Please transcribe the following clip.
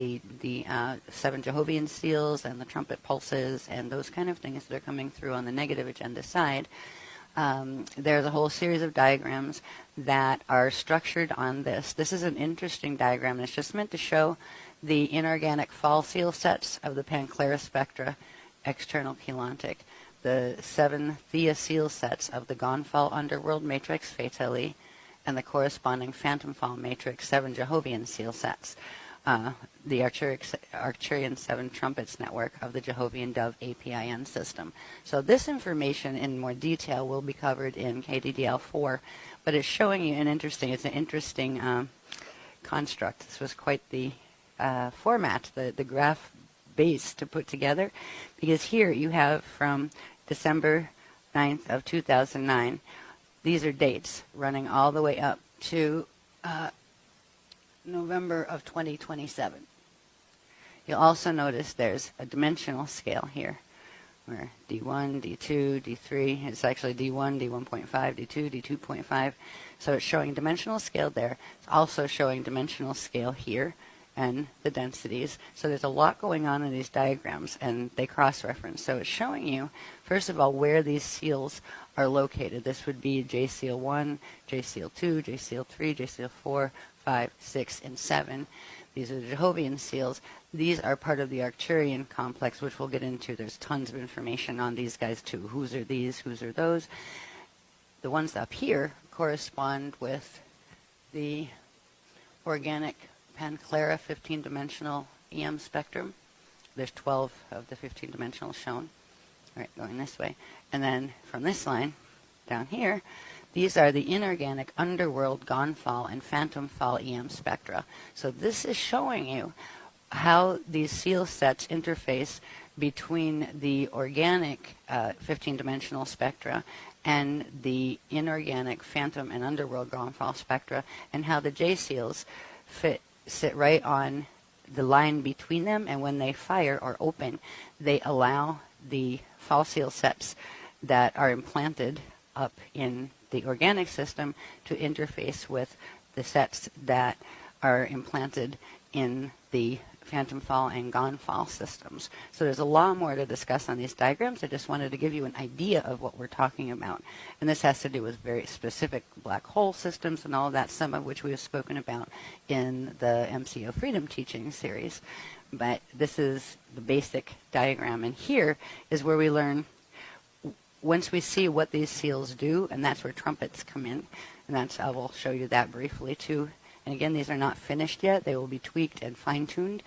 the 7 Jehovian seals and the trumpet pulses and those kind of things that are coming through on the negative agenda side. There's a whole series of diagrams that are structured on this. This is an interesting diagram, and it's just meant to show the inorganic fall seal sets of the Panclara spectra, external chelantic, the 7 Thea seal sets of the Gonfal underworld matrix, fatally, and the corresponding phantom fall matrix, 7 Jehovian seal sets. The Arcturian 7 trumpets network of the Jehovian Dove APIN system. So this information in more detail will be covered in KDDL4, but it's showing you it's an interesting construct. This was quite the format, the graph base to put together, because here you have from December 9th of 2009, these are dates running all the way up to November of 2027. You'll also notice there's a dimensional scale here, where D1, D2, D3, it's actually D1, D1.5, D2, D2.5. So it's showing dimensional scale there. It's also showing dimensional scale here and the densities. So there's a lot going on in these diagrams, and they cross-reference. So it's showing you, first of all, where these seals are located. This would be J seal 1, J seal 2, J seal 3, J seal 4, 5, 6, and 7. These are the Jehovian seals. These are part of the Arcturian complex, which we'll get into. There's tons of information on these guys too. Whose are these? Whose are those? The ones up here correspond with the organic Panclara 15-dimensional EM spectrum. There's 12 of the 15-dimensional shown. All right, going this way. And then from this line down here, these are the inorganic underworld Gonfal and phantom fall EM spectra. So this is showing you how these seal sets interface between the organic 15-dimensional spectra and the inorganic phantom and underworld Gonfal spectra, and how the J seals sit right on the line between them, and when they fire or open, they allow the fall seal sets that are implanted up in the organic system to interface with the sets that are implanted in the phantom fall and Gonfal systems. So there's a lot more to discuss on these diagrams. I just wanted to give you an idea of what we're talking about. And this has to do with very specific black hole systems and all of that, some of which we have spoken about in the MCO Freedom Teaching series. But this is the basic diagram. And here is where we learn, once we see what these seals do, and that's where trumpets come in, and I will show you that briefly too. And again, these are not finished yet. They will be tweaked and fine-tuned